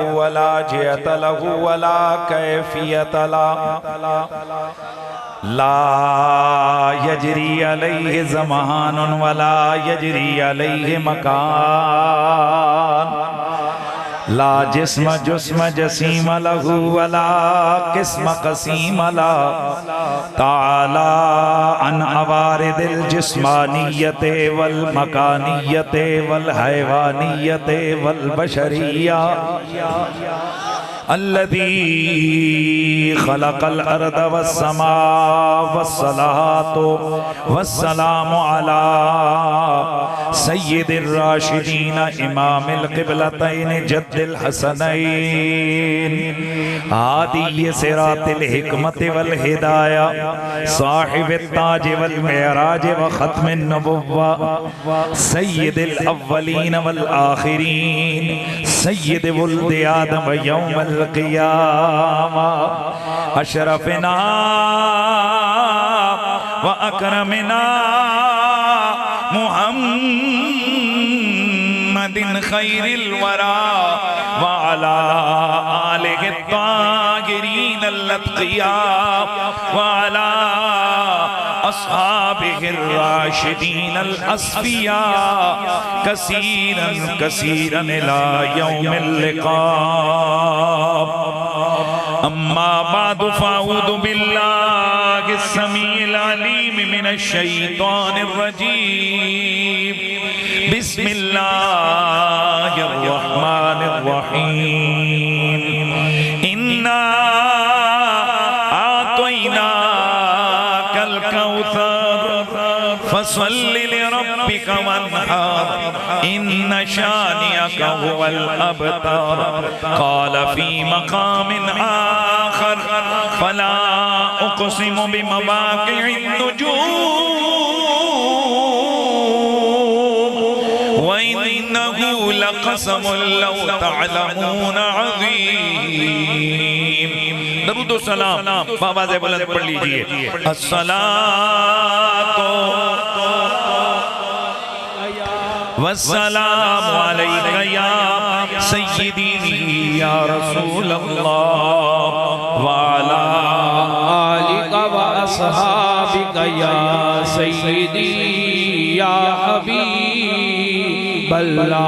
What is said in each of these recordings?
वला जियत लहु वला कैफियत ला यजरी अलैहि ज़मानुन वला यजरी अलैहि मकान ला जिस्म जुस्म जसीम लहु वला किस्म कसीम ला ताला अन अवारिदिल जिस्मानियते वल मकानियते वल हैवानियते वल बशरिया अल्लज़ी खलक़ल अर्द वस्समा वस्सलातु वस्सलामु अला सय्यिदिर राशिदीन इमामिल क़िबलतैन जद्दिल हसनैन हादी सिरातिल हिकमति वल हिदाया साहिबित ताज वल मिअराज व ख़त्मिन नबुव्वा सय्यिदिल अव्वलीन वल आखिरीन सय्यिद वुल्द आदम यौमल क़ियामा अशरफना व अकरमना मुहम्मदिन खैरिल वरा व अला आलिहि ताहिरीन अल-अत्क़िया व अला अस्हाबिहि राशिदीन अल-अस्फ़िया कसीरन कसीरन इला यौमिल लिक़ा अम्मा बादु फ़अऊज़ु बिल्लाहि अस्समीइल अलीम मिनश शैतानिर रजीम बिस्मिल्लाहिर रहमानिर रहीम इन्ना आतैनाकल कौसर फसल्लि लिरब्बिका वन्हर इन्न शानिअका हुवल अबतर क़ाल फ़ी मक़ामिन आख़र फ़ला उक़सिमु बिमवाक़िअन नुजूम व इन्नहु लक़समुन लौ तअलमून अज़ीम। दरूद व सलाम बाबा से बुलंद पढ़ लीजिए। अस्सलातो वस्सलामु अलैका या सय्यदी या रसूल अल्लाह व अला आलिका व अस्हाबिका या सय्यदी या हबीब अल्लाह।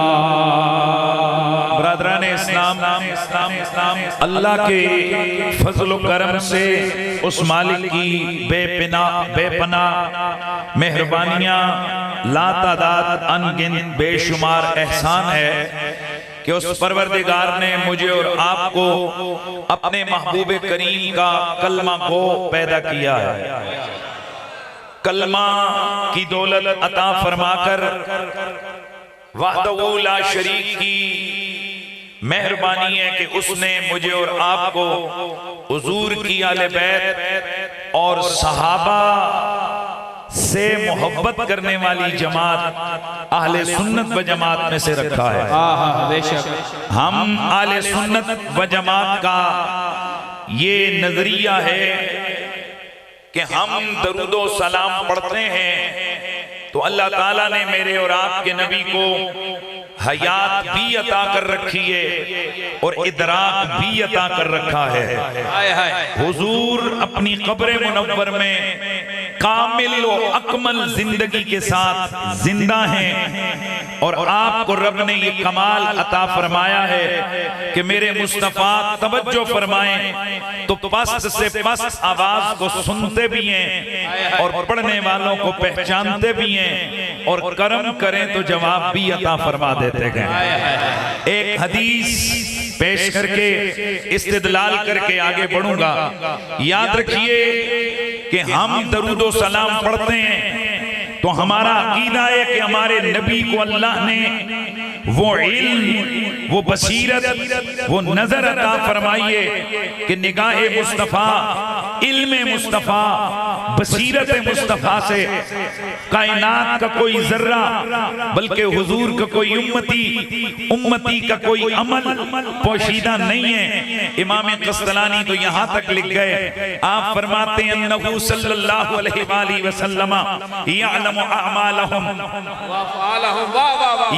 बरादरान इस्लाम, अल्लाह के फजल करम से उस मालिक की बेपना मेहरबानियां लातादाद अनगिनत बेशुमार एहसान है कि उस परवरदिगार ने मुझे और आपको अपने महबूब करीम का कलमा को पैदा किया है। कलमा की दौलत अता फरमाकर वहदहू ला शरीक की मेहरबानी है कि उसने मुझे और आपको हुजूर की आले बैत और सहाबा से मोहब्बत करने वाली जमात अहले सुन्नत व जमात में से रखा है। बेशक हम अहले सुन्नत व जमात का ये नजरिया है कि हम दरूदो सलाम पढ़ते हैं तो अल्लाह ताला ने मेरे और आपके नबी को हयात भी अता कर रखी है और इदराक भी अता कर रखा है। हुजूर अपनी कब्र मुनव्वर में कामिल और अकमल जिंदगी के साथ जिंदा हैं और आपको रब ने ये कमाल अता फरमाया है कि मेरे मुस्तफा तवज्जो फरमाएं तो पस्त से पस्त आवाज को सुनते भी हैं और पढ़ने वालों को पहचानते भी हैं और करम करें तो जवाब भी अता फरमा देते हैं। एक हदीस पेश करके इस्तिदलाल करके आगे बढ़ूंगा। याद रखिए कि हम दरूदो सलाम पढ़ते हैं तो हमारा अकीदा है कि हमारे नबी को अल्लाह ने वो इल्म, वो बसीरत, वो नजर अता फरमाइए कि निगाहे मुस्तफा, इल्म मुस्तफा, बसीरत मुस्तफा से कायनात का कोई जर्रा बल्कि हुजूर का कोई उम्मती का कोई अमल पोशीदा नहीं है। इमाम कस्तलानी तो यहाँ तक लिख गए, आप फरमाते हैं अन्नहु सल्लल्लाहु अलैहि वसल्लम यअलमु अअमालहुम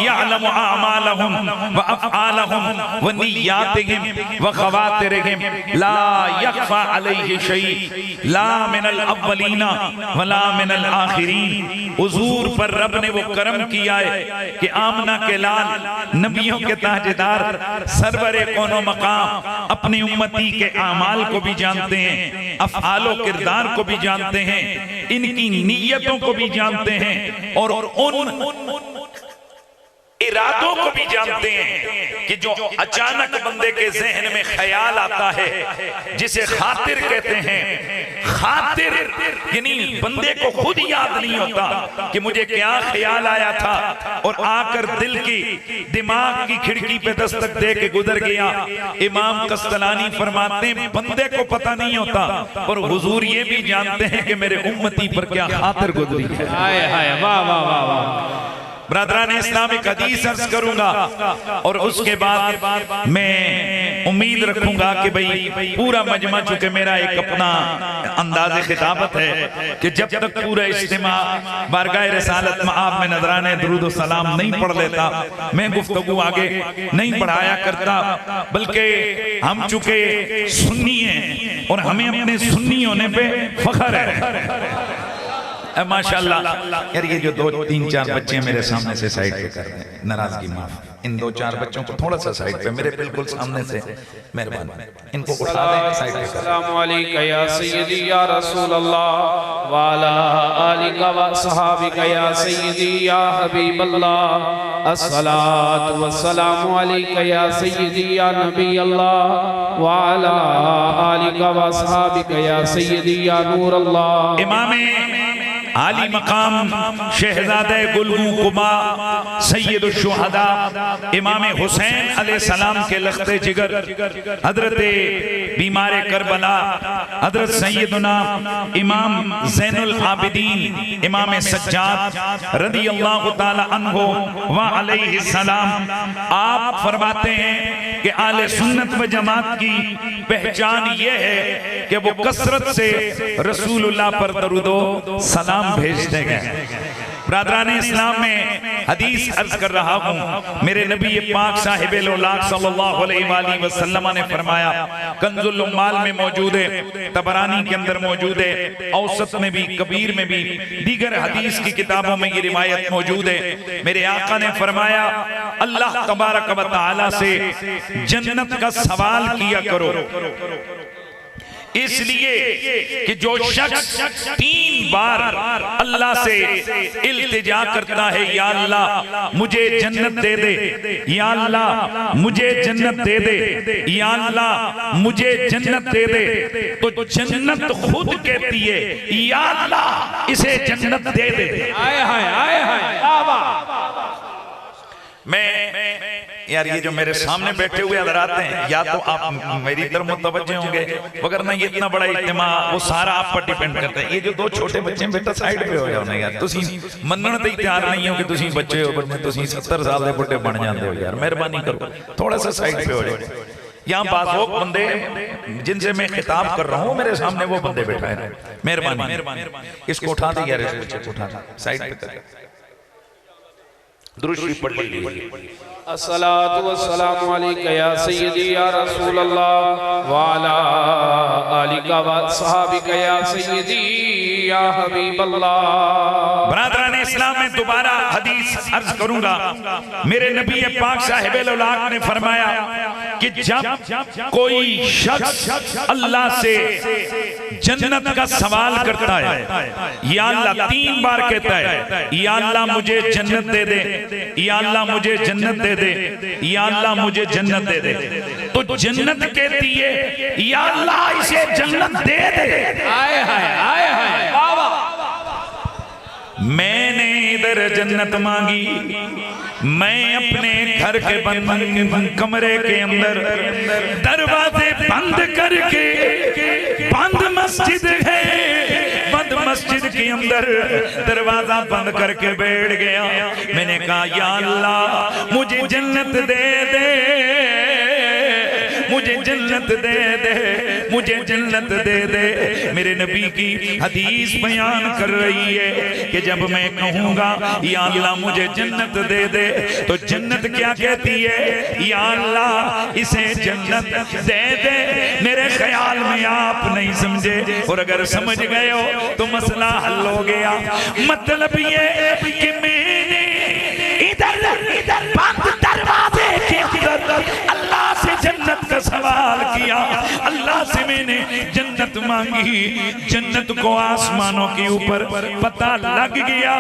यअलमु अमालहुम व अफ़आलहुम व निय्यातिहिम व ख़वातिरिहिम ला यख़फ़ा अलैहि शै ला मिनल अव्वलीना व ला मिनल आखिरीन। हुजूर पर रब ने वो करम किया है कि आमना के लाल, नबियों के ताजदार, सरवरे कोनो मकाम अपनी उम्मती के आमाल को भी जानते हैं, अफ़आलो किरदार को भी जानते हैं, इनकी नीयतों को भी जानते हैं और उन इरादों को भी जानते हैं कि जो अचानक बंदे के जहन में ख्याल आता है, जिसे खातिर कहते हैं। खातिर यानी बंदे को खुद याद नहीं होता कि मुझे क्या ख्याल आया था और आकर दिल की, दिमाग की खिड़की पे दस्तक दे के गुजर गया। इमाम कस्तलानी फरमाते हैं बंदे को पता नहीं होता और हुजूर ये भी जानते हैं कि मेरे उम्मती पर क्या खातिर गुजरी है। हाय हाय, वाह वाह वाह वाह। ब्रदरान इस्लामिक हदीस अर्ज करूंगा और उसके बाद मैं उम्मीद रखूंगा कि भाई पूरा मजमा, चूंकि मेरा एक अपना अंदाज़े खिताबत है कि जब तक पूरा इज्तिमा बारगाह रिसालत मआब में नजराने दुरूद व सलाम नहीं पढ़ लेता, मैं गुफ्तगू आगे नहीं बढ़ाया करता। बल्कि हम चूंकि सुन्नी हैं और हमें अपने सुन्नी होने पे फख्र है। माशाल्लाह यार, ये जो 2-3-4 बच्चे मेरे सामने से साइड पे कर रहे हैं, नाराजगी माफ, इन 2-4 बच्चों को थोड़ा सा साइड पे, मेरे बिल्कुल सामने से मेहरबानी इनको उठा दें साइड पे। अस्सलामु अलैका या सय्यदी या रसूल अल्लाह व अला आलिका व सहाबिका या सय्यदी या हबीब अल्लाह। अस्सलातु वस्सलामु अलैका या सय्यदी या नबी अल्लाह व अला आलिका व सहाबिका या सय्यदी या नूर अल्लाह। इमाम आली मकाम शहजादे गुलगू कुबा सैयद शुहदा इमाम हुसैन अलैहिस्सलाम के लख्ते जिगर हजरत बीमार करबला हजरत सैयदना इमाम ज़ैनुल आबिदीन इमाम सज्जाद रदियल्लाहु ताला अन्हु व अलैहिस्सलाम, आप फरमाते हैं कि आले सुन्नत व जमात की पहचान ये है कि वो कसरत से रसूलुल्लाह पर दरूदो सलाम भेजते गए। ब्रादरान इस्लाम में हदीस अर्ज कर रहा हूँ, मेरे नबी पाक साहिब औलाद सल्लल्लाहु अलैहि वसल्लम ने फरमाया, कंजुल उम्माल में मौजूद है, तबरानी के अंदर मौजूद है, औसत में भी, कबीर में भी, दीगर हदीस की किताबों में ये रिवायत मौजूद है। मेरे आका ने फरमाया, अल्लाह तबारक व तआला से जन्नत का सवाल किया करो, इसलिए कि जो शख्स 3 बार अल्लाह से इल्तिजा करता है, या अल्लाह मुझे जन्नत दे दे, या अल्लाह मुझे जन्नत दे दे, या अल्लाह मुझे जन्नत दे दे, तो जन्नत खुद कहती है या अल्लाह इसे जन्नत दे दे। आए हाय आए हाय, मैं यार ये जो मेरे सामने बैठे हुए हज़रात हैं, या तो आप मेरी तरफ मुतवज्जे होंगे, वगरना ये इतना बड़ा इज्तिमा वो सारा आप पर डिपेंड करता है। ये जो 2 छोटे बच्चे हैं, बेटा साइड पे हो जाओ ना यार, तुसी मनण ते तैयार नहीं हो कि तुसी बच्चे हो, बच्चे तुसी 70 साल के बुढ़े बन जाते हो यार, मेहरबानी करो थोड़ा सा साइड पे हो जाओ। यहाँ बाज़ बंदे जिनसे मैं खिताब कर रहा हूँ, मेरे सामने वो बंदे बैठा है, मेहरबानी इसको उठा दे यार, इस बच्चे को उठा दे साइड पे कर, दुरूद पढ़ लीजिए। अस्सलातु वस्सलामु अलैका या सय्यदी या रसूल अल्लाह व अला आलिका व सहाबिका या सय्यदी या हबीब अल्लाह। ब्रादरान इस्लाम में दोबारा हदीस अर्ज करूंगा, मेरे नबी पाक साहिब औलाद ने फरमाया कि जब कोई शख्स अल्लाह से जन्नत का सवाल करता है, या अल्लाह 3 बार कहता है, या अल्लाह मुझे जन्नत दे दे, या अल्लाह मुझे जन्नत दे दे, या अल्लाह मुझे जन्नत दे दे, तो जन्नत कहती है या अल्लाह इसे जन्नत दे दे। आए हाय आए हाय, मैंने इधर जन्नत मांगी, मैं अपने घर के बंद कमरे के अंदर दरवाजे बंद करके, बंद मस्जिद है, बंद मस्जिद के अंदर दरवाजा बंद करके बैठ गया। मैंने कहा या अल्लाह मुझे जन्नत दे दे, मुझे जन्नत दे दे, मुझे जन्नत दे दे। मेरे नबी की हदीस बयान कर रही है कि जब मैं कहूँगा या अल्लाह मुझे जन्नत दे दे, तो जन्नत क्या कहती है? या अल्लाह इसे जन्नत दे दे। मेरे ख्याल में आप नहीं समझे, और अगर समझ गए हो तो मसला हल हो गया। मतलब ये कि मैंने इधर बंद दरवाजे के अंदर अल्लाह से जन्नत का सवाल किया, अल्लाह से मैंने जन्नत मांगी। जन्नत को आसमानों के ऊपर पता लग गया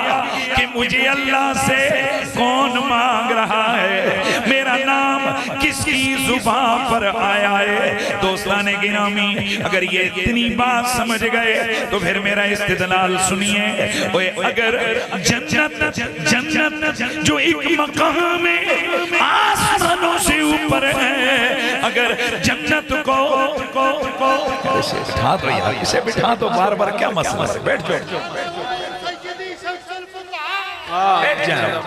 कि मुझे अल्लाह से कौन मांग रहा है, मेरा नाम किसकी जुबान पर आया है। दोस्ताने गिरामी, अगर ये इतनी बात समझ गए तो फिर मेरा इस्तिदलाल सुनिए। अगर जन्नत जो एक मकाम है आसमानों से ऊपर है, अगर जन्नत को बिठा दो यार, इसे बिठा दो, बार बार क्या मसला है? बैठ जाओ, बैठ जाओ।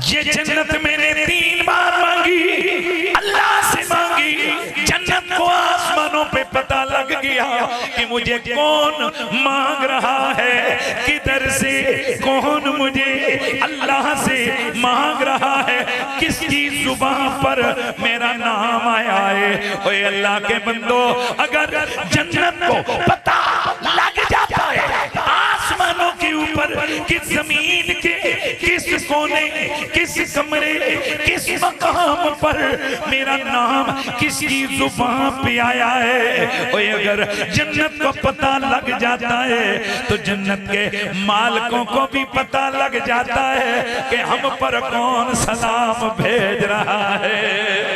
ये जन्नत मैंने 3 बार मांगी, अल्लाह से मांगी। जन्नत को आसमानों पे पता लग गया कि मुझे कौन मांग रहा है, किधर से कौन मुझे अल्लाह से मांग रहा है, किसकी जुबान पर मेरा नाम आया है। ओए अल्लाह के बंदो, अगर जन्नत को पता लग जाता है आसमानों के ऊपर कि जमीन के किस कोने, किस कमरे, किस मकाम पर मेरा नाम किसकी जुबान पे आया है, ओए अगर जन्नत को पता लग जाता है तो जन्नत के मालिकों को भी पता लग जाता है कि हम पर कौन सलाम भेज रहा है।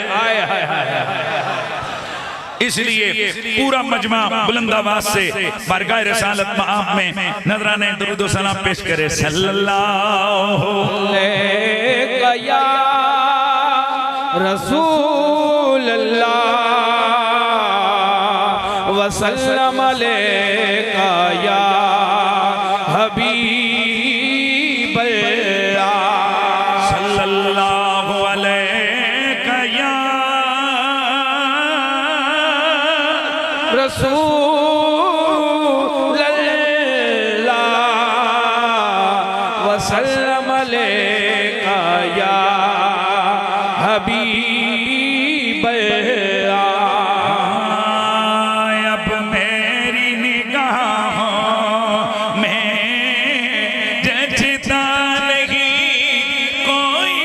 हाय हाय हाय। इसलिए पूरा मजमा बुलंदाबाद से बारगाह रिसालत मआब में नजराने दुरूद व सलाम पेश करे। सल्लल्लाहु अलैहि या रसूल अल्लाह वसल्लम अलैका या हबीब अल्लाह। सल्लल्लाहु अलैका या रसूल अल्लाह वसल्लम अलैका या हबीब अल्लाह। अब मेरी निगाहों में जचता नहीं कोई,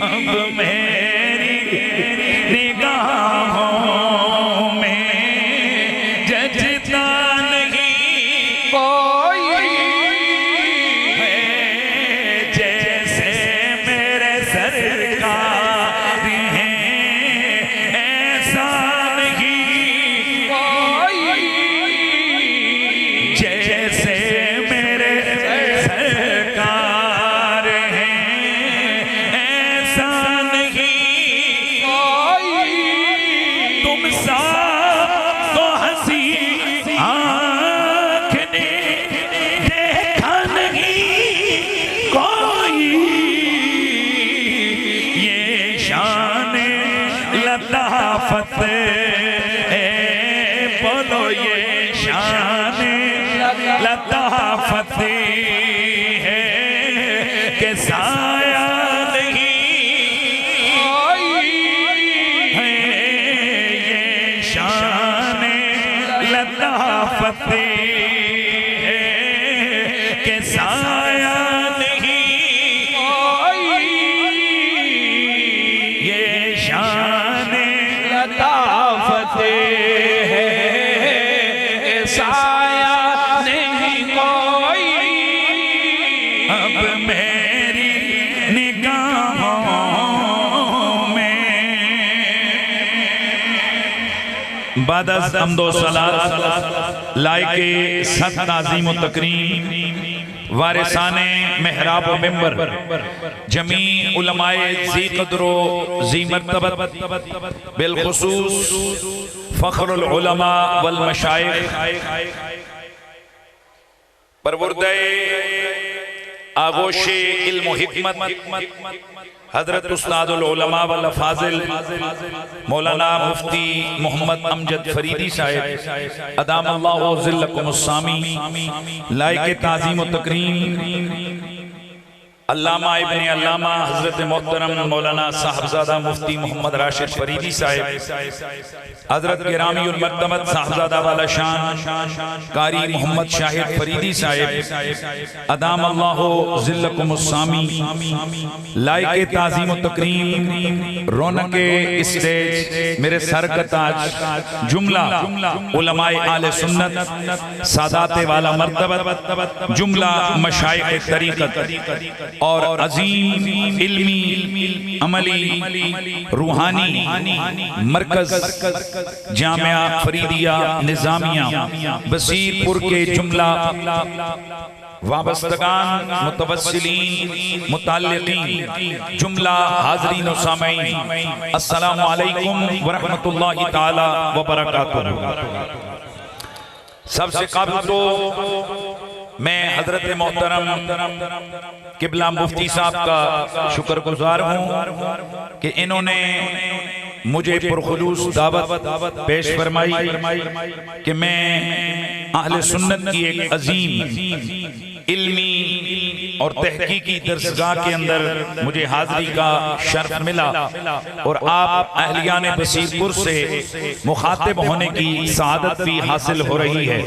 अब मेरी निगाहों में जचता नहीं कोई है, जैसे मेरे सरकार हैं ऐसा नहीं कोई, जैसे मेरे सरकार हैं ऐसा नहीं तुम सा तो हंसी आँख ने देखा नहीं कोई। ये शान लताफत है, बोलो ये शान लताफत है कि साया नहीं है, ये शान लताफत है कि साया नहीं, ये शान लताफत है साया नहीं कोई। अब मेरी निगाहों में बादस अम्दो सलात लायके सत नाज़ीम व तकरीम वारिसाने मेहराब व मिंबर जमी उलमाए ज़ी क़द्रो ज़ी मर्तबत बिलखुसूस फ़ख्रुल उलमा वल मशाइख परवरदे आगोशे इल्म हिकमत हजरत उस्तादुल उलमा वल फाजिल मौलाना मुफ्ती मोहम्मद अमजद फरीदी साहिब अदामल्लाहु ज़िल्लकुमुस सामी लायक ताज़ीम व तकरीम अल्लामा इब्ने अल्लामा हजरत मोहतरम मौलाना साहबजादा मुफ्ती मोहम्मद राशिद फरीदी साहिब हजरत गिरामी उल मर्तबत साहबजादा वाला शान कारी मोहम्मद शाहिद फरीदी साहिब अदाम अल्लाहु ज़िल्लकुमुस सामी लायक ताज़ीम व तकरीम रौनक स्टेज मेरे सर का ताज जुमला उलमाए आले सुन्नत सादाते वाला मर्तबत जुमला मशाइख तरीक़त और अजीम इल्मी अमली रूहानी मरकज जामिया फरीदिया निजामिया बसीरपुर के जुमला वाबस्तगान मुतवस्सिलीन मुताल्लिकीन जुमला हाज़रीन व सामीईन अस्सलामु अलैकुम व रहमतुल्लाहि ताला व बरकातुहू। सबसे काबिल तो मैं हजरत मोहतरम किबला मुफ्ती साहब का शुक्रगुजार हूँ कि इन्होंने मुझे पुरखुलूस दावत पेश फरमाई कि मैं अहले सुन्नत की एक अजीम इल्मी और तहकीकी दरसगाह के अंदर मुझे हाज़री का शर्फ मिला और आप अहलियान बसीरपुर से मुखातिब होने की सआदत भी हासिल हो रही है।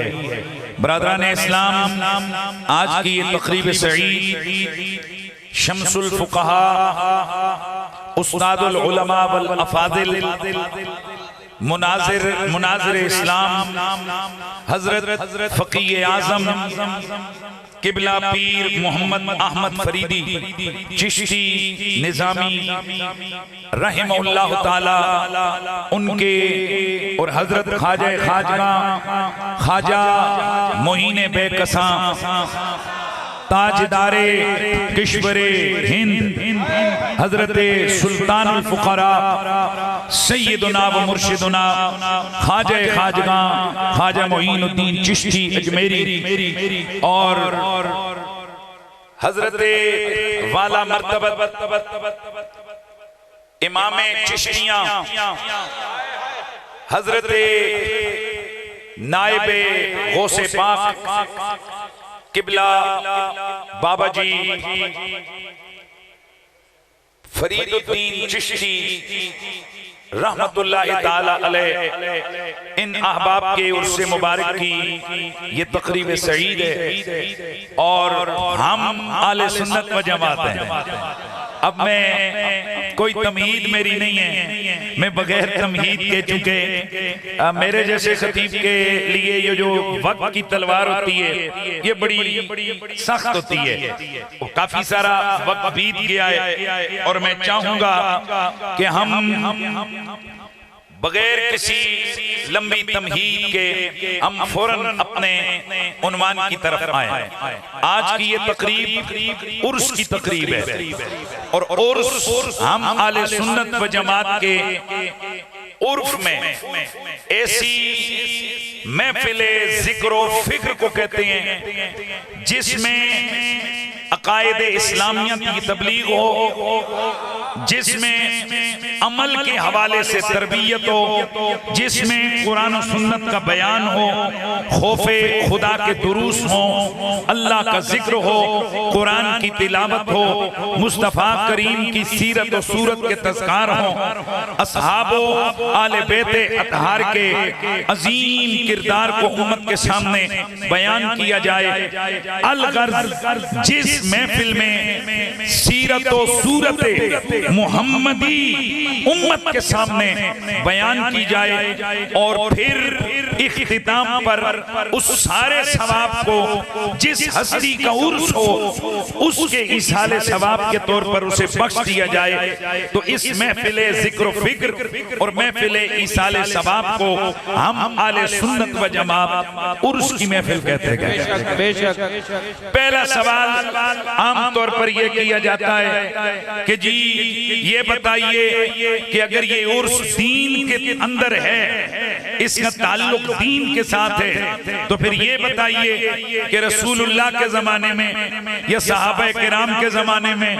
बरादरान इस्लाम, आज की ये तकरीब सईद शम्सुल फुक़हा उस्तादुल उलमा वल अफादिल मुनाज़िर इस्लाम हजरत फ़क़ीह आज़म किबला पीर मोहम्मद अहमद फरीदी चिश्ती निज़ामी रहमहुल्लाह ताला उनके और हजरत ख्वाजा मोहीने बेकसा ताजदारे किश्वरे हिंद हजरत सुल्तानुल फुक़रा सैयदुना व मुर्शिदुना ख्वाजा मोइनुद्दीन चिश्ती अजमेरी और हजरत वाला मर्तबत इमाम चिश्तियां हजरत नायबे गौसे पाक किबला बाबा जी फरीदुद्दीन चिश्ती रहमतुल्लाहि ताला अलैह, इन अहबाब के उर्से मुबारक की ये तकरीब सईद है और हम आले सुन्नत व जमात हैं। अब मैं कोई तमहीद मेरी नहीं है, मैं बगैर तमहीद के चुके मेरे जैसे खतीब के लिए ये जो वक्त की तलवार होती है ये बड़ी सख्त होती है। काफी सारा वक्त बीत गया है और मैं चाहूंगा कि हम बगैर किसी लंबी तमहीद के हम फौरन अपने उन्वान की तरफ आए। आज की ये तकरीब उर्स की तकरीब है और उर्स हम आले सुन्नत व जमात के उर्फ में ऐसी महफिले जिक्र और फिक्र को कहते हैं जिसमें अकायद इस्लामियत की तबलीग हो, जिसमें अमल के हवाले से तरबियत हो, जिसमें कुरान और सुन्नत का बयान हो, खौफे खुदा के दुरूस हो, अल्लाह का जिक्र हो, कुरान की तिलावत हो, मुस्तफ़ा करीम की सीरत और सूरत के तज़कार हो, असहाबो आले बेते अतहार के अजीम किरदार को उम्मत के सामने बयान किया जाए। अलगर्ज जिस महफिल में सीरत और सूरत मुहम्मदी उम्मत के सामने बयान की जाए और फिर इख्तिताम पर उस सारे सवाब को जिस हस्ती का उर्स हो उसके इसाले सवाब के तौर पर उसे बख्श दिया जाए। तो इस महफिले जिक्र फिक्र और महफिले इसाले सवाब को हम आले सुन्नत व जमात उर्स की महफिल कहते हैं। पहला सवाल आमतौर पर यह किया जाता है कि जी ये बताइए कि अगर ये उर्स दीन के अंदर है, इसका ताल्लुक दीन के साथ है, तो फिर ये बताइए कि रसूलुल्लाह के जमाने में या सहाबा किराम के जमाने में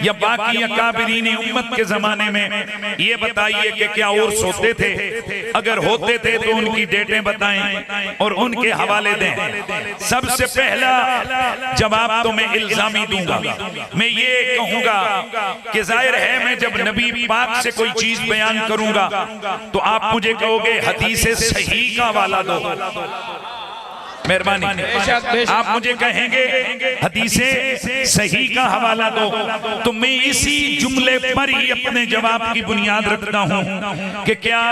या बाकी अकाबिरीन उम्मत के जमाने में ये बताइए कि क्या उर्स होते थे? अगर होते थे तो उनकी डेटें बताएं और उनके हवाले दें। सबसे पहला जवाब तो मैं इल्जामी दूंगा। मैं ये कहूंगा कि जाहिर है मैं जब नबी पाक से कोई चीज बयान करूंगा तो आप मुझे कहोगे हदीस सही का हवाला दो। मेहरबानी, आप मुझे कहेंगे हदीसे सही का हवाला दो, तो मैं इसी जुमले पर ही अपने जवाब की बुनियाद रखता हूं कि क्या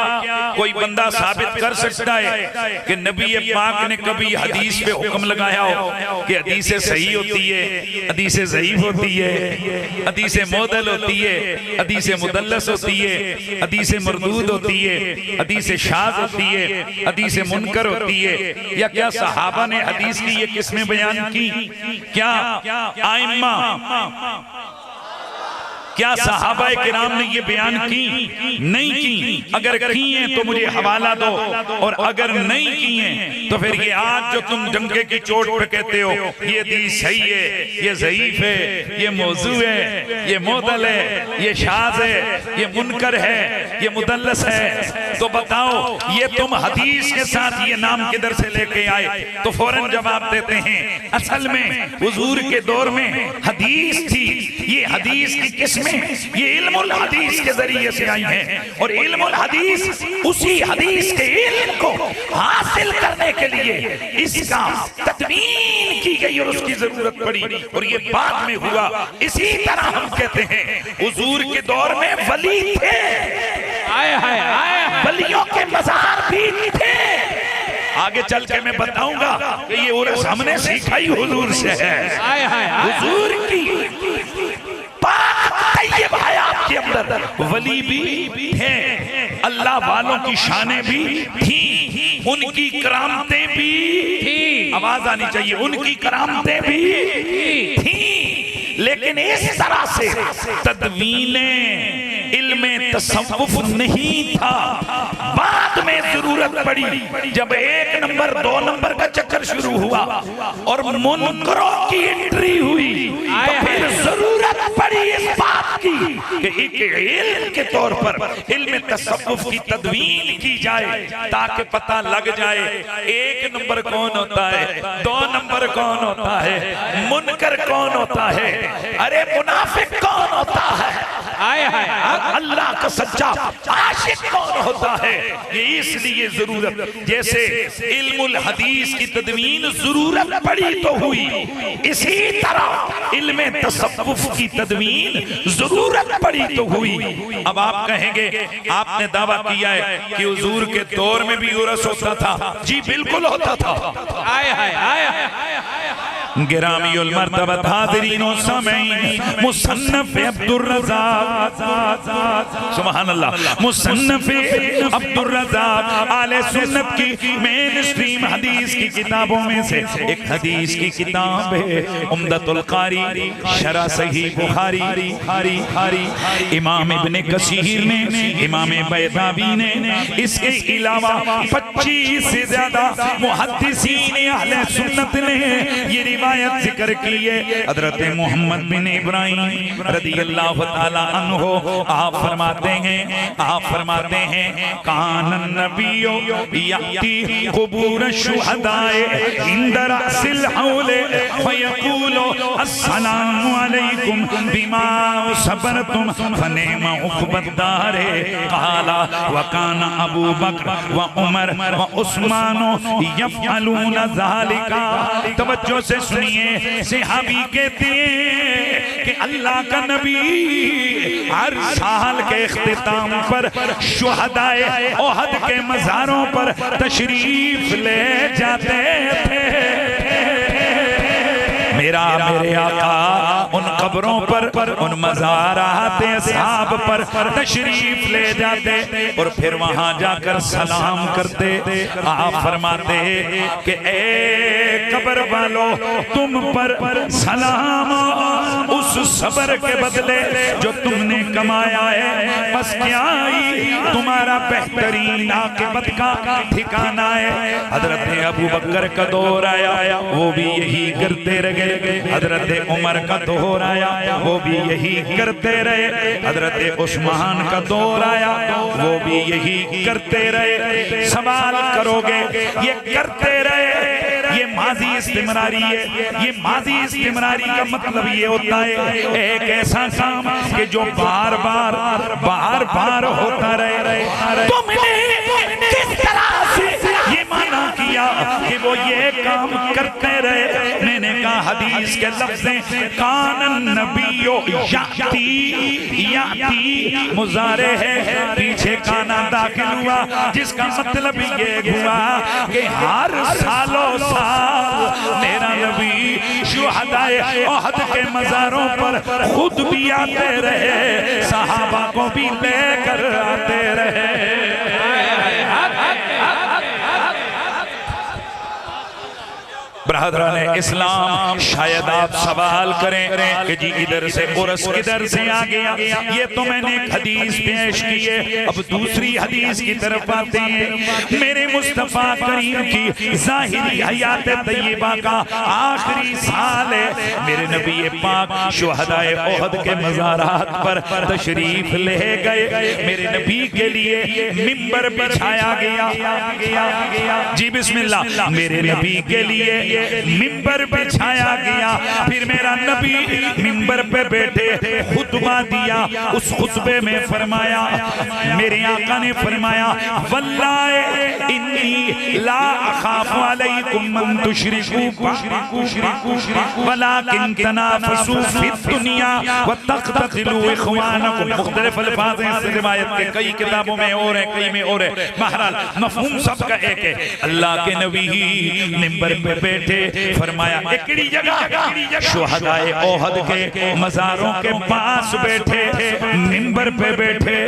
कोई बंदा साबित कर सकता है कि नबी पाक ने कभी हदीस पे हुक्म लगाया हो कि हदीसे सही होती है, हदीसे ज़ईफ होती है, हदीसे मुअद्दल होती है, हदीसे मुदल्लस होती है, हदीसे मरदूद होती है, हदीसे शाज़ होती है, हदीसे मुनकर होती है, या क्या सहाबा ने हदीस की ये किस्में बयान की? क्या आइम्मा, क्या सहाबा किराम ने ये बयान की? नहीं की। अगर की हैं तो मुझे हवाला दो, और अगर नहीं की हैं तो फिर ये आज जो तुम डंके की चोट पे कहते हो ये हदीस सही है, ये ज़ईफ है, ये मौजू है, ये मुअद्दल है, ये शाज़ है, ये मुनकर है, ये मुदल्लस है, तो बताओ ये तुम हदीस के साथ ये नाम किधर से लेके आए? तो फौरन जवाब देते हैं असल में हुजूर के दौर में हदीस थी। ये हदीस की किस्में ये इल्मुल हदीस के जरिए से आई हैं, और इल्मुल हदीस उसी हदीस के इल्म को हासिल करने के लिए इसका तदवीन की गई और उसकी जरूरत पड़ी, और ये बाद में हुआ। इसी तरह हम कहते हैं हुजूर के दौर में वली थे, वलियों के मज़ार भी थे। आगे चल के मैं बताऊंगा कि ये उर्स हमने सीखा ही हुजूर से है। हुजूर की तैयब हयात के अंदर वली भी हैं, अल्लाह वालों की शानें भी थी, उनकी करामतें भी थी। आवाज आनी चाहिए, उनकी करामतें भी थी, लेकिन इस तरह से तदवीने इल्मे तसव्वुफ नहीं था। बाद में जरूरत पड़ी जब 1 नंबर 2 नंबर का चक्कर शुरू हुआ और मुनकरों की एंट्री हुई, तो फिर जरूरत पड़ी इस बात की कि एक इल्म के तौर पर इल्मे तसव्वुफ की तदवीन की जाए, ताकि पता लग जाए 1 नंबर कौन होता है, 2 नंबर कौन होता है, मुनकर कौन होता है, अरे मुनाफिक कौन होता है, अल्लाह का सच्चा आशिक कौन होता है। ये इसलिए जरूरत, जैसे इल्मुल हदीस की तदवीन जरूरत पड़ी तो हुई, इसी तरह इल्मे तसव्वुफ की तदवीन जरूरत पड़ी तो हुई। अब आप कहेंगे आपने दावा किया है कि हुजूर के दौर में भी उर्स होता था। जी बिल्कुल होता था। गिरामीउल मर्तबत हाज़िरीनो सामीन मुसन्नफ़ अब्दुर रज़्ज़ाक़, सुभान अल्लाह, मुसन्नफ़ अब्दुर रज़्ज़ाक़ आले सुन्नत की मेन स्ट्रीम हदीस की किताबों में से एक हदीस की किताब है उम्दतुल क़ारी शरह सहीह बुखारी। इमाम इब्ने कसीर ने, इमाम बैदावी ने, इसके अलावा 25 से ज्यादा मुहद्दिसीन अहले सुन्नत ने ये रिवायत जिक्र की है। हज़रत मोहम्मद बिन इब्राहीम रज़ियल्लाहु ताला अन्हु आप फरमाते हैं कानन नबियो यअती कुबूर शुहदाए इंद रअसिल हौले फयक़ूलु अस्सलामु अलैकुम बिमा सबरतुम फनिअम उक़बद्दार क़ाला व कान अबू बकर व उमर व उस्मान यफ़अलून ज़ालिका। तवज्जो से सुनिए, सहाबी कहते हैं कि अल्लाह का नबी हर साल के इख्तिताम पर शुहदाए ओहद के मज़ारों पर तशरीफ ले जाते थे। मेरे आका उन कब्रों पर, उन मज़ारात असहाब पर तशरीफ ले जाते और फिर वहां जाकर सलाम करते। आप फरमाते कि ए कब्र वालों तुम पर सलाम उस सब्र के बदले जो तुमने कमाया है, बस क्या ही तुम्हारा बेहतरीन आक़िबत का ठिकाना है। हजरत अबू बकर का दौर आया, वो भी यही करते रहे। हजरत उमर का दौर आया, वो भी यही करते रहे। हजरत उस्मान का दौर आया, वो भी यही करते रहे। सवाल करोगे ये करते रहे, ये माजी इस्तिमरारी है। ये माजी इस्तिमरारी का मतलब ये होता है एक ऐसा काम कि जो बार बार होता रहे। तुमने किस तरह से ये माना किया कि वो ये काम करते रहे? मैंने कहा हदीस के लफ्ज़ कानन नबियो याती मुजारे है, पीछे काना दाखिल हुआ, जिसका मतलब ये हुआ कि हर सालों साल मेरा नबी शुहदाए उहद के मज़ारों पर खुद भी आते रहे, सहाबा को भी लेकर आते रहे। ब्रदरान इस्लाम, शायद आप सवाल करें कि जी इधर से उर्स किधर से आ गया? ये तो मैंने एक हदीस पेश की है, अब दूसरी हदीस की तरफ आते हैं। मेरे मुस्तफा करीम की ज़ाहिरी हयात तय्यबा का आखिरी साल है। मेरे नबी पाक शुहदाए उहद के मज़ारात पर तशरीफ ले गए। मेरे नबी के लिए मिंबर बिछाया गया। जी बिस्मिल्लाह। मेरे नबी के लिए मिंबर बिछाया गया। फिर मेरा नबी मिंबर पे बैठे खुतबा दिया। उस खुतबे में फरमाया, मेरे आका ने फरमाया, वल्लाहि इन्नी ला अखाफु अलैकुम मन तुशरिकू वलाकिन तनाफसू फिद दुनिया व तक़तलू इख़वानकुम। मुख्तलिफ अल्फाज़ हैं इस रिवायत के, कई किताबों में और है, कई में और है। बहरहाल मफ़हूम सबका एक है। अल्लाह के नबी मिंबर पे बैठे, फरमाया एकड़ी जगह शुहदाए उहद के मज़ारों के पास बैठे, मिंबर पे बैठे,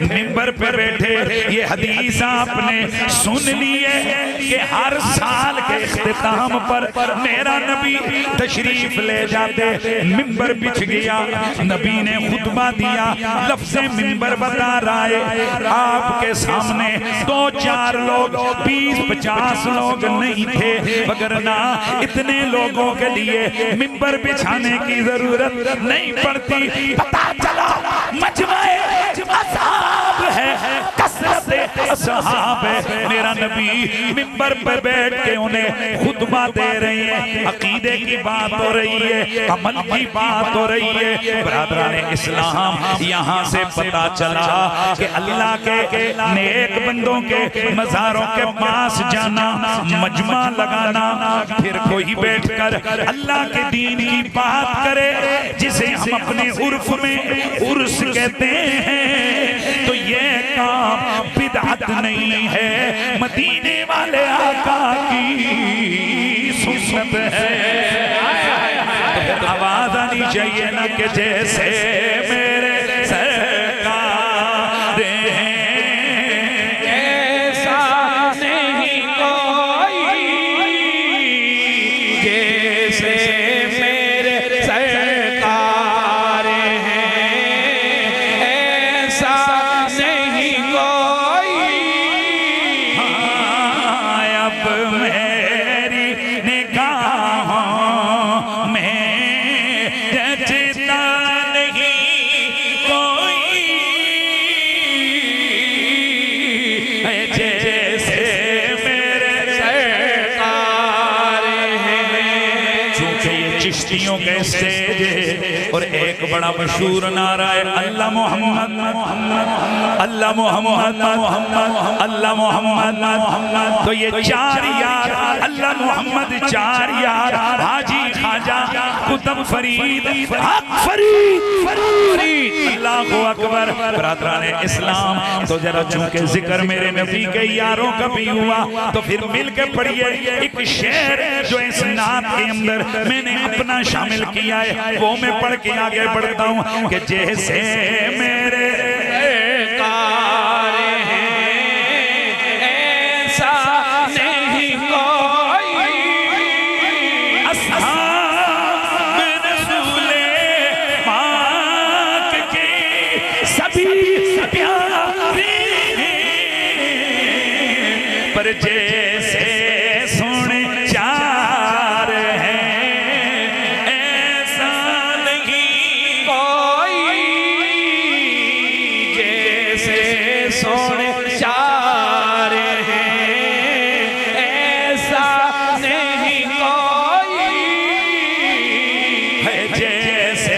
मिंबर पे बैठे। ये हदीस आपने सुन ली है कि हर साल के इख्तिताम पर मेरा नबी तशरीफ ले जाते, मिंबर बिछ गया, नबी ने खुतबा दिया। लफ्ज़े मिंबर बता रहा है, आपके सामने 2-4 लोग, 20-50 लोग नहीं थे, वगरना इतने लोगों के लिए मिंबर बिछाने की जरूरत नहीं पड़ती। पता चला मजमाए असहाब है, कसरत असहाब है। मेरा नबी मिंबर पर बैठ के उन्हें खुतबा दे रहे हैं, अकीदे की बात हो रही है, अमल की बात हो रही है। ब्रदरान इस्लाम, यहाँ से पता चला कि अल्लाह के नेक बंदों के मज़ारों के पास जाना, मजमा लगाना, फिर कोई बैठकर अल्लाह के दीन की बात करे, जिसे हम अपने उर्फ में उर्स कहते हैं, तो ये काम बिदअत नहीं है, मदीने वाले आका की सुन्नत है। तो आवाज आनी चाहिए ना कि जैसे मेरे सरकार हैं, ऐसा नहीं कोई, जैसे मेरे सरकार हैं, ऐसा नहीं कोई। अब मेरी निगाहों में जचता नहीं कोई, जैसे मेरे सरकार हैं। चूंकि ये चिश्तियों के स्टेज है और एक बड़ा मशहूर नारा है, अल्लाह मोहम्मद अल्लाह मोहम्मद अल्लाह मोहम्मद। तो ये 4 यार, अल्लाह मोहम्मद 4 यार, हाजी खाजा कुतुब फरीद हक फरीद, अल्लाहु अकबर। ब्रदरान इस्लाम, तो जरा चूंकि जिक्र मेरे नबी के यारों का भी हुआ, तो फिर मिल के पढ़िए एक शेर जो इस नात के अंदर मैंने अपना शामिल किया है, वो मैं पढ़ के आगे बढ़ता हूँ कि जैसे मेरे सरकार हैं, ऐसा नहीं कोई। असहाब रसूले पर जैसे सोने चार हैं ऐसा नहीं कोई जैसे सोने चार हैं ऐसा नहीं कोई है जैसे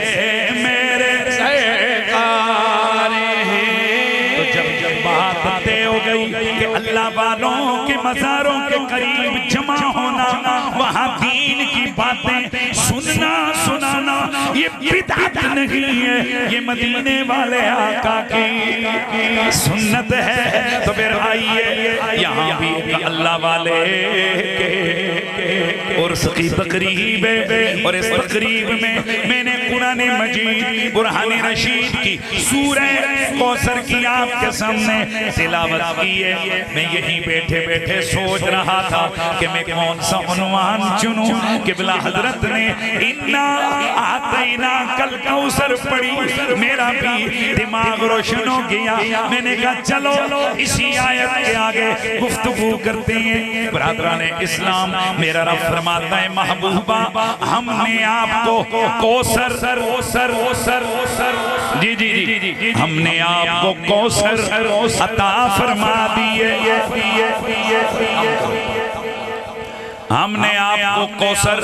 मेरे सरकार हैं। तो जब बात तय हो गई कि अल्लाह वालों के मज़ारों के करीब जमा होना, वहाँ दीन की बातें सुनना सुनाना ये बिदअत नहीं है, ये मदीने वाले आका की सुन्नत है। तो फिर आइए यहाँ भी अल्लाह वाले उर्स की तकरीब है और इस तकरीब में मैंने कुरान मजीद बुरहान रशीद की सूरह कौसर की आपके सामने तिलावत की है। मैं यहीं बैठे बैठे सोच रहा था कि मैं कौन सा उन्वान चुनूं। किबला हजरत ने इन्ना आतैना कल कौसर पढ़ी, मेरा भी दिमाग रोशन हो गया। मैंने कहा चलो इसी आयत के आगे गुफ्तगू करते हैं। बरादरान इस्लाम, मेरा रब फरमाता है महबूबा हमने आपको कौसर जी जी जी जी हमने आपको कौसर अता फरमा दिए। हमने आपको कौसर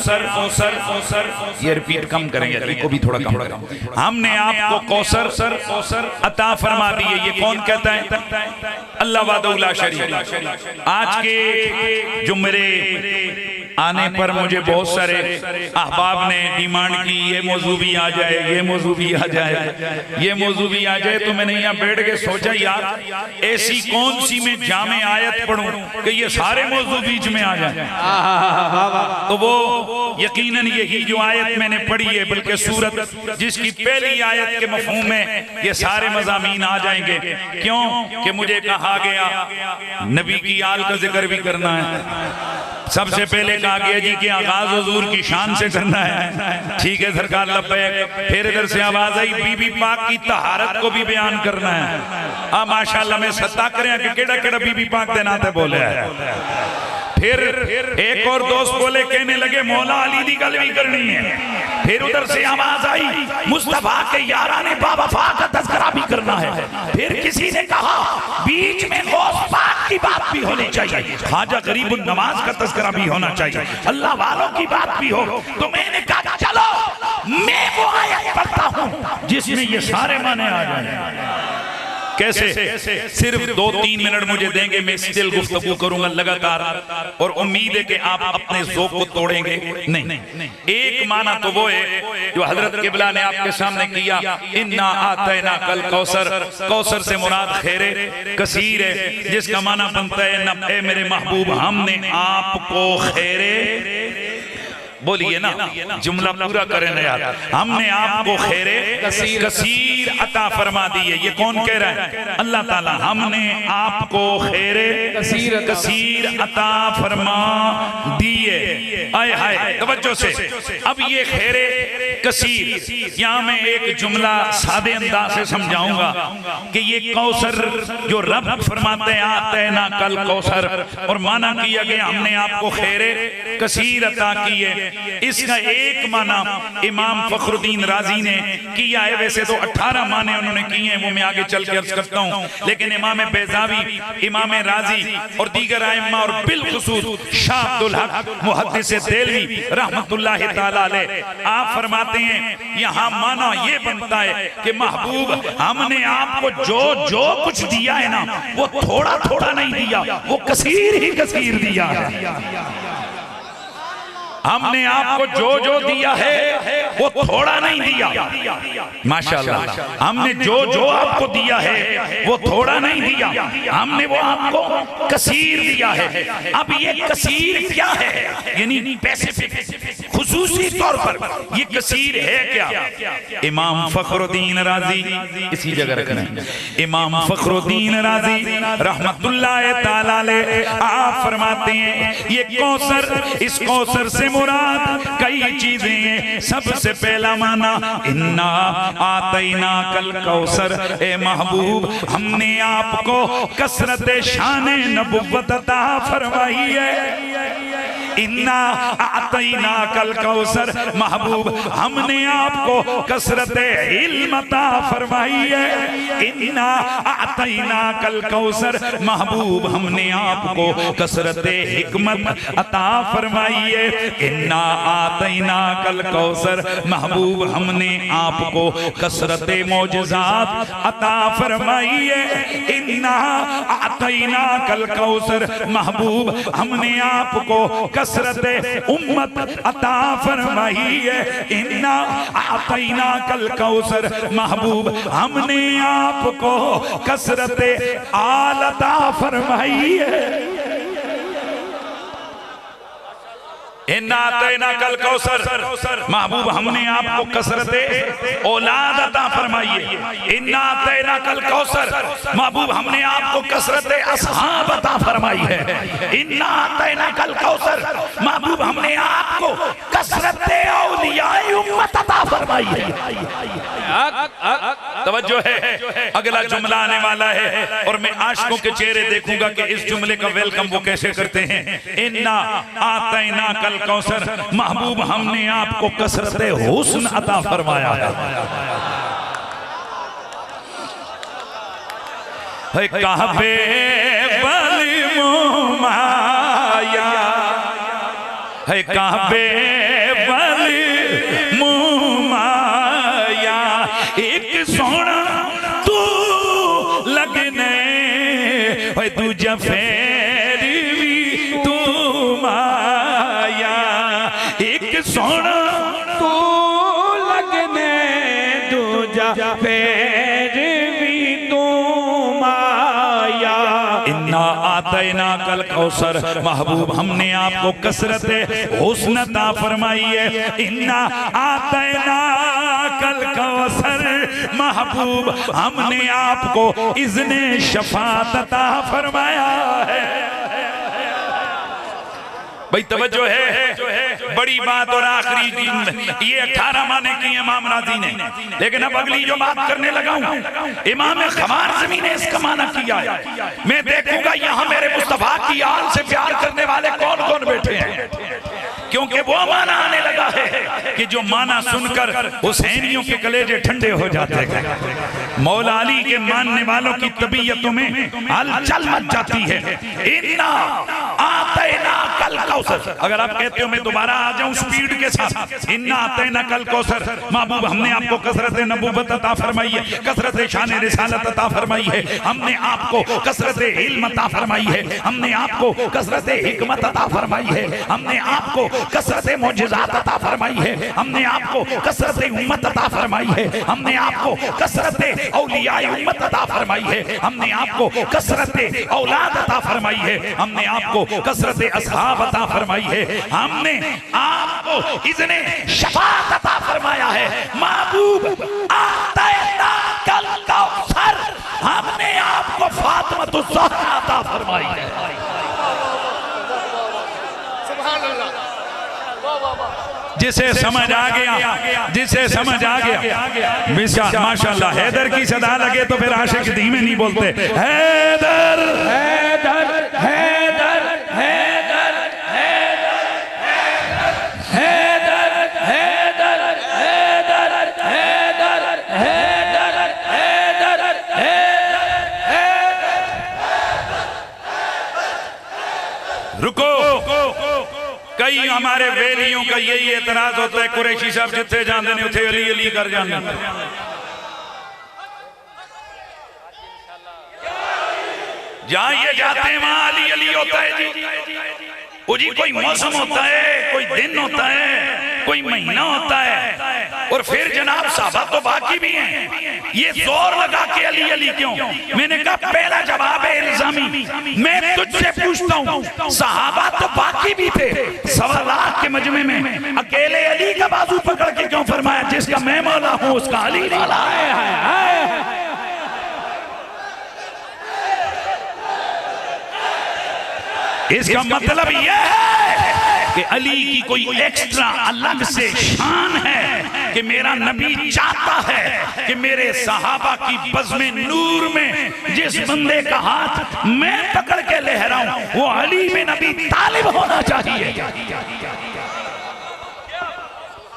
ये रिपीट कम करेंगे, को भी थोड़ा कम करें। हमने आपको कौसर अता फरमा दिए। ये कौन कहता है? अल्लाह वादउला शरीफ। आज के जुमरे आने पर मुझे बहुत सारे अहबाब ने डिमांड की ये मौजू भी आ जाए, ये मौजू भी आ जाए, ये मौजू भी आ जाए। तो मैंने यहाँ बैठ के सोचा यार ऐसी कौन सी मैं जामे आयत पढ़ूं कि ये सारे मौजू बीच में आ जाए। तो वो यकीनन यही जो आयत मैंने पढ़ी है, बल्कि सूरत जिसकी पहली आयत के मफहूम में ये सारे मज़ामीन आ जाएंगे। क्यों कि मुझे कहा गया नबी की आल का जिक्र भी करना है। सबसे पहले कहा गया जी कि आगाज हुजूर की शान से करना है। ठीक है सरकार, लब्बैक। फिर इधर से आवाज आई बीबी पाक की तहारत को भी बयान करना है। अब माशाल्लाह में सत्ता करें कि केड़ा केड़ा बीबी पाक दे नाते बोले है। फिर एक और दोस्त बोले कहने लगे मौला अली दी गल भी करनी है। फिर उधर से आवाज आई मुस्तफा के याराने बावफा का तज़किरा भी करना है। फिर किसी ने कहा बीच में गौस पाक की बात भी होनी चाहिए, ख्वाजा गरीबुन नवाज का तज़किरा भी होना चाहिए, अल्लाह वालों की बात भी हो। तो मैंने कहा चलो मैं वो आयत पढ़ता हूँ जिसमें ये सारे माने आ जाए। कैसे? सिर्फ 2-3 मिनट मुझे देंगे, मैं स्टिल गुफ्तगू करूंगा लगातार, और उम्मीद है कि आप अपने ज़ौक़ को तोड़ेंगे नहीं। एक माना तो वो है जो हजरत किबला ने आपके सामने किया, इन्ना आतैना कल कौसर। कौसर से मुराद खैरे कसीर है, जिसका माना बनता है न ए मेरे महबूब हमने आपको खैरे, बोलिए ना, जुमला पूरा करें ना यार। हमने आपको खैरे कसीर अता फरमा दी है। ये कौन कह रहा है? अल्लाह ताला। हमने आपको खैरे कसीर अता फरमा दिए। आए हाय तवज्जो से। अब ये खैरे कसीर, यहाँ मैं एक जुमला सादे अंदाज से समझाऊंगा कि ये कौसर जो रब फरमाते हैं आतैना कल कौसर, और माना किया गया हमने आपको खैरे कसीर अता किए। इसका एक माना इमाम फखरुद्दीन राजी ने किया है। वैसे तो 18 माने उन्होंने किए हैं, वो मैं आगे चल के अर्ज करता हूँ। लेकिन इमाम बैज़ावी, इमाम राजी और दीगर आइम्मा और बिलखुसूस शाह अब्दुल हक मुहद्दिस देलवी रहमतुल्लाह ताला अलैह, आप फरमाते हैं यहाँ माना ये बनता है कि महबूब हमने आपको जो जो कुछ दिया है ना, वो थोड़ा थोड़ा नहीं दिया, वो कसीर ही कसीर दिया है। हमने आपको जो जो दिया है वो थोड़ा नहीं दिया, माशाल्लाह। हमने जो जो आपको दिया है वो थोड़ा नहीं दिया, हमने वो आपको कसीर दिया है। अब ये कसीर क्या है? यानी पैसे खुसूसी तौर पर ये कसीर है क्या? इमाम फखरुद्दीन राजी, इसी जगह रखना है, इमाम फखरुद्दीन राजी रहमतुल्लाह ताला अलैह आप फरमाते हैं ये कौसर, इस कौसर से मुराद कई चीजें हैं। सबसे पहला माना इन्ना आतैना कल कौसर, ए महबूब हमने आपको कसरत शान नबुव्वत अता फरमाई है। इन्ना आतैना कल कौसर, महबूब हमने आपको कसरत इल्म अता फरमाई है। इन्ना आतैना कल कौसर, महबूब हमने आपको कसरत हिकमत अता फरमाई है। इन्ना आतैना कल कौसर, महबूब हमने आपको कसरत मौजज़ात अता फरमाई है। इन्ना आतैना कल कौसर, महबूब हमने आपको कसरत उम्मत अता फरमाई है। इन्ना आतैना कल कौसर, महबूब हमने आपको कसरत आल अता फरमाई है। इन्ना आतैना कल कौसर, महबूब हमने आपको कसरत औलाद अता फरमाई है। इन्ना आतैना कल कौसर, महबूब हमने आपको कसरत असहाब अता फरमाई है। इन्ना आतैना कल कौसर, महबूब हमने आपको कसरत औलियाए उम्मत अता फरमाई है। तवज्जो है, अगला जुमला आने वाला है और मैं आशिकों के चेहरे देखूंगा कि इस जुमले का वेलकम वो कैसे करते हैं। इन्ना आतैना कल कौसर, महबूब हमने आपको कसरत हुस्न अता फरमाया है। कहबे बली मुमाया है, कहबे बली मुमाया एक सोना तू लगने है, दूजा फेरी भी तू माया। एक सोना तू लगने, दूजा फेरी भी तू माया। इन्ना आतैना कल कौसर, महबूब हमने आपको कसरत हुस्न अता फरमाई है। इन्ना आतैना कल कौसर, महबूब हमने आपको इज़्ने शफाअत अता फरमाया है। भाई तवज्जो है, बड़ी बात और आखिरी ये 18 माने की इमाम राजी ने, लेकिन अब अगली जो बात करने लगा हूं, इमाम ख़वारिज़मी ने इसका माना किया है। मैं देखूंगा यहाँ मेरे मुस्तफा की आल से प्यार करने वाले कौन कौन बैठे हैं, क्योंकि वो माना आने लगा है कि जो माना सुनकर हुसैनियों के कलेजे ठंडे हो जाते हैं। मौला अली के मानने वालों की तबीयतों में हलचल मच जाती है। इन्ना आतैना कल कौसर, अगर आप कहते हो मैं दोबारा आ जाऊं स्पीड के साथ, इन्ना आतैना कल कौसर, महबूब हमने आपको कसरत नबुव्वत अता फरमाई है, कसरत शान रिसालत अता फरमाई है, हमने आपको कसरत इल्म अता फरमाई है, हमने आपको कसरत हिकमत अता फरमाई है, हमने आपको कसरत मौजज़ात अता फरमाई है, हमने आपको कसरत उम्मत अता फरमाई है, हमने आपको कसरत औलियाए उम्मत अता फरमाई है, हमने आपको कसरत औलाद अता फरमाई है, हमने आपको कसरत असहाब अता फरमाई है, हमने आपको इज़्ने शफाअत अता फरमाया है। महबूब आतैना कल कौसर, हमने आपको फातिमा ज़हरा अता फरमाई है। जिसे समझ आ गया, जिसे समझ आ गया, माशाअल्लाह। हैदर की सदा लगे तो फिर आशिक धीमे नहीं बोलते, हैदर हैदर हैदर हैदर हैदर हैदर हैदर हैदर हैदर हैदर। रुको, कई हमारे वेलियों का यही एतराज होता है, कुरैशी साहब जिथे जाते हैं उथे अली अली कर जाते। जहां ये जाते हैं वहां अली अली होता है जी। वो जी कोई मौसम होता है, कोई दिन होता है, कोई महीना होता है, और फिर जनाब साहबा तो बाकी भी हैं, ये जोर लगा के अली अली क्यों? मैंने कहा पहला जवाब है इल्जामी। मैं तुझसे पूछता हूँ, सहाबा तो बाकी भी थे, 1.25 लाख के मजमे में अकेले अली का बाजू पकड़ के क्यों फरमाया जिसका मैं मौला हूँ उसका अली वाला है? इसका मतलब यह है कि अली की कोई एक्स्ट्रा अलग से शान है कि मेरा नबी चाहता है कि मेरे सहाबा की बज़्म नूर में जिस बंदे का हाथ मैं पकड़ के लहराऊं वो अली में नबी तालिब होना चाहिए।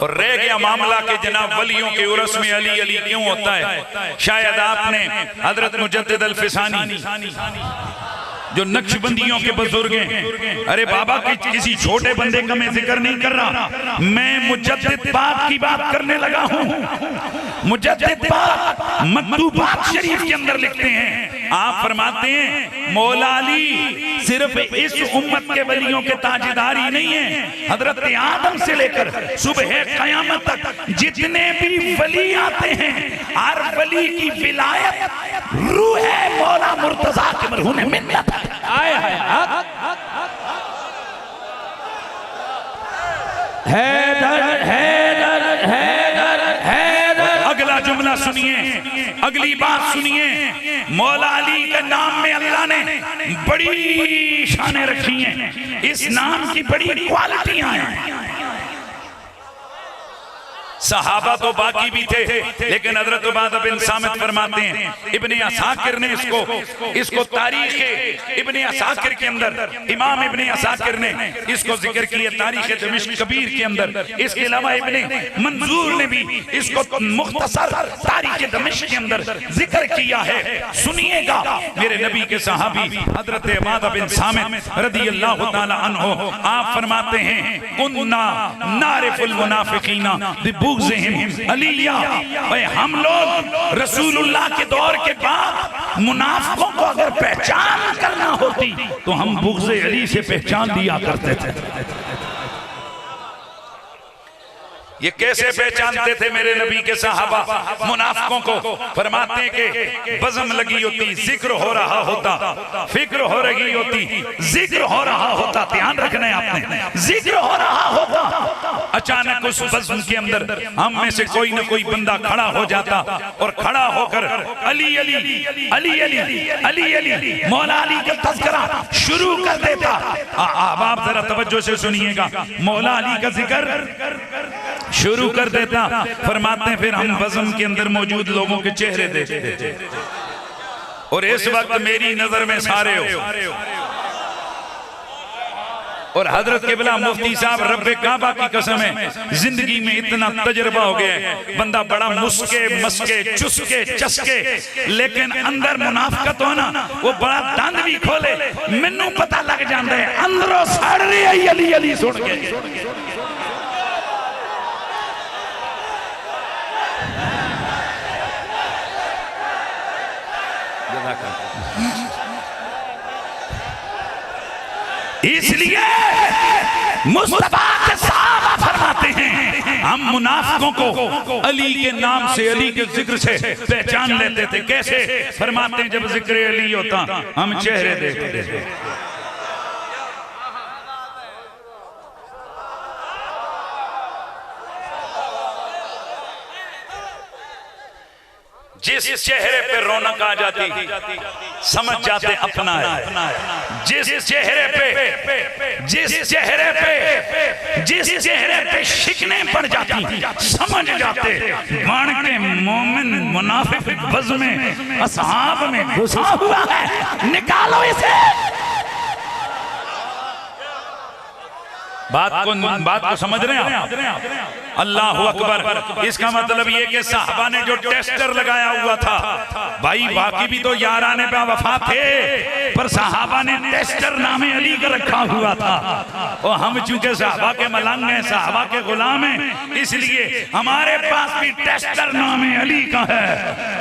और रह गया मामला के जनाब वलियों के उर्स में अली अली क्यों होता है? शायद आपने हजरत मुजद्दिद अल-फिसानी जो नक्शबंदियों के बुजुर्ग हैं, अरे बाबा किसी छोटे बंदे का मैं जिक्र नहीं कर रहा, मैं मुजद्दिद पाक की बात करने लगा हूं। मुजद्दिद पाक मकतूबात शरीफ के अंदर लिखते हैं, आप फरमाते हैं मौला अली सिर्फ इस उम्मत के वलियों के ताजदार ही नहीं है, हजरत आदम से लेकर सुबह कयामत तक जितने भी वली आते हैं हर वली की विलायत रूह है मौला मुर्तजा के मरहूम मिन्नत। अगला जुमला सुनिए, अगली बात सुनिए, मौला अली के नाम में अल्लाह ने बड़ी शानें रखी हैं, इस नाम की बड़ी क्वालिटियां हैं। सहाबा तो बाकी भी थे, लेकिन हजरत उबादा बिन सामित फरमाते हैं, इब्ने असाकिर ने इसको तारीख इब्ने असाकिर के अंदर इमाम इब्ने असाकिर ने इसको जिक्र किया तारीख दमिश्क कबीर के अंदर। इसके अलावा इब्ने मंजूर ने भी इसको मुख्तसर तारीख दमिश्क के अंदर जिक्र किया है। सुनिएगा मेरे नबी के सहाबी हजरत उबादा बिन सामित रदियल्लाहु ताला अन्हु, आप फरमाते हैं कुन्ना नारिफुल मुनाफिकीना अलिया, हम लोग रसूलुल्लाह के दौर के बाद मुनाफिकों को अगर पहचान करना होती तो हम बुग़्ज़ अली से पहचान लिया करते थे। ये कैसे पहचानते थे मेरे नबी के सहाबा मुनाफिकों को? फरमाते हैं कि बज़म लगी होती, जिक्र हो रहा होता, फिक्र हो रही होती, जिक्र हो रहा होता, ध्यान रखना है आपने, जिक्र हो रहा होता, अचानक उस बज़म के अंदर हम में से कोई न कोई बंदा खड़ा हो जाता और खड़ा होकर अली अली अली अली अली अली मौला अली का तज़किरा शुरू कर देता। अब आप जरा तवज्जो से सुनिएगा, मौला अली का जिक्र शुरू कर देता। फरमाते हैं फिर हम बज़म के अंदर मौजूद लोगों के चेहरे देखते थे और इस वक्त मेरी नजर में सारे हो और हजरत किबला मुफ्ती साहब रब्बे काबा की कसम है जिंदगी में इतना तजर्बा हो गया है, बंदा बड़ा मुस्के मस्के चुसके चसके लेकिन अंदर मुनाफिकत हो ना वो बड़ा दंद भी खोले मैनू पता लग जाता है अंदरों सड़ रही है अली अली सुन के। इसलिए मुस्तफा के सहाबा फरमाते हैं हम मुनाफिकों को अली के नाम से अली के जिक्र से पहचान लेते थे। कैसे? फरमाते हैं जब जिक्र अली होता हम चेहरे देखते थे। जिस चेहरे पे रौनक आ जाती समझ जाते अपना है, जिस चेहरे पे शिकने पड़ जाती समझ जाते बाण के मोमिन मुनाफिक बज़्म में असहाब में घुसा हुआ है, निकालो इसे। बात को समझ रहे हैं आप? अल्लाह अकबर। इसका मतलब ये कि साहबा ने जो टेस्टर लगाया हुआ था भाई बाकी भी तो याराने पे वफा थे पर साहबा ने टेस्टर नामे अली का रखा हुआ था और हम चूंकि साहबा के मलंग हैं साहबा के गुलाम हैं इसलिए हमारे पास भी टेस्टर नामे अली का है।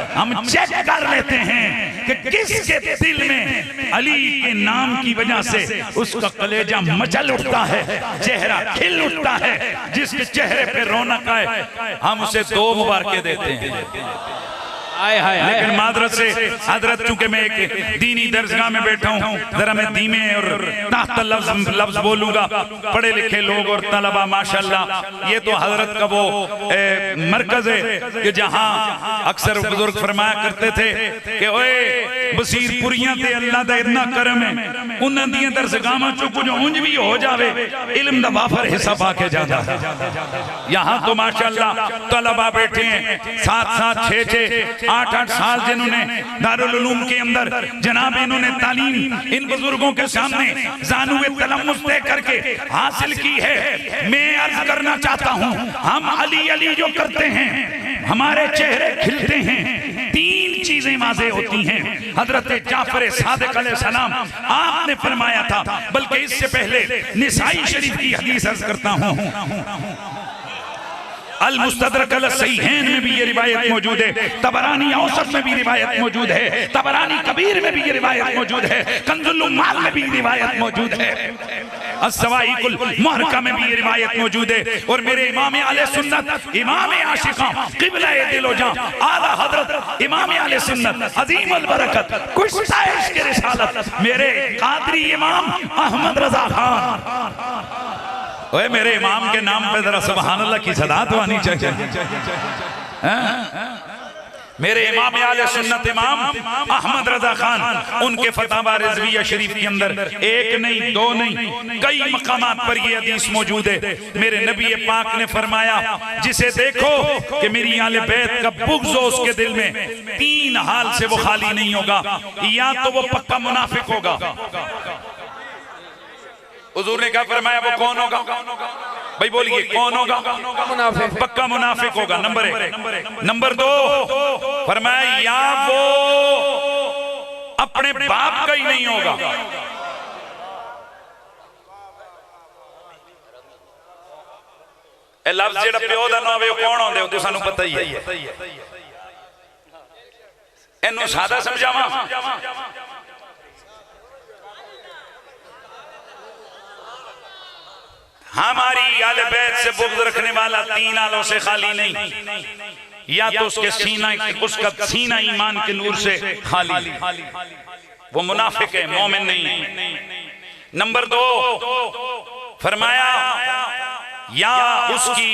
हम चेक कर लेते हैं कि किसके दिल में अली के नाम की वजह से उसका कलेजा मचल उठता है, चेहरा खिल उठता है, जिसके चेहरे पे रौनक आए हम उसे 2 मुबारकें देते हैं। लेकिन मादरत से हजरत, चूंकि मैं एक दीनी दरसगाह में बैठा हूँ, जरा मैं धीमे और ताख्त लफ्ज बोलूंगा। पढ़े लिखे लोग और तलबा माशाल्लाह, ये तो हजरत का वो मरकज है कि जहाँ अक्सर बुजुर्ग फरमाया करते थे कि ओए बसीरपुरियां ते अल्लाह दा इतना करम है, उन्हां दी दरसगाहां चों कुछ उंज भी हो जावे इल्म दा वाफर हिस्सा पाके जाता है। यहाँ तो माशाल्लाह तलबा बैठे हैं 7-7, 6-6, 8-8 साल जिन्होंने दारुल उलूम के अंदर जनाब इन्होंने तालीम इन बुजुर्गों के सामने जानुए तलम्मुस तय करके हासिल की है। मैं अर्ज करना चाहता हूँ, हम अली अली जो करते हैं हमारे चेहरे खिलते हैं, 3 चीजें वाज़ेह होती हैं। हजरत जाफर सादिक अलैहिस्सलाम आपने फरमाया था, बल्कि इससे पहले निसाई शरीफ की हदीस अर्ज करता हूँ, अल मुस्तदरक अल सहीहैन में भी ये रिवायत मौजूद है, तबरानी औसत में भी रिवायत मौजूद है, तबरानी कबीर में भी ये रिवायत मौजूद है, कंजुल उम्माल में भी रिवायत मौजूद है, अस्सवाइकुल मुहरका में भी ये रिवायत मौजूद है। और मेरे इमाम आले सुन्नत, इमाम आशिका, क़िबला दिलो जां, आला हजरत इमाम आले सुन्नत, अजीम अल बरकत, कुश्ता इश्क़ रिसालत, मेरे कादरी इमाम अहमद रज़ा खान। ओए मेरे इमाम के नाम पे जरा सुभान अल्लाह की सदा तो आनी चाहिए। मेरे इमाम आले सुन्नत इमाम अहमद रजा खान, उनके फतवा रिज़विया शरीफ के अंदर 1 नहीं 2 नहीं कई मकामात पर ये हदीस मौजूद है। मेरे नबी पाक ने फरमाया, जिसे देखो कि मेरी आले बैत का बुग़्ज़ हो उसके दिल में, 3 हाल से वो खाली नहीं होगा। या तो वो पक्का मुनाफिक होगा। हुजूर ने क्या फरमाया, वो कौन होगा भाई, बोलिए कौन होगा? मुनाफिक, पक्का मुनाफिक होगा, नंबर 1। नंबर 2 फरमाया, या वो अपने बाप का ही नहीं होगा। ए लफ्ज़ जेड़ा प्यो दा ना होवे कौन होंदे, तो सानू पता ही है। इन्नू सादा समझावा, हमारी आले बैत से बुग़्ज़ रखने वाला 3 आलों से खाली नहीं, या तो उसके सीना, उसका सीना ईमान के नूर से खाली, वो मुनाफिक है, मोमिन नहीं है। नंबर 2 फरमाया, या उसकी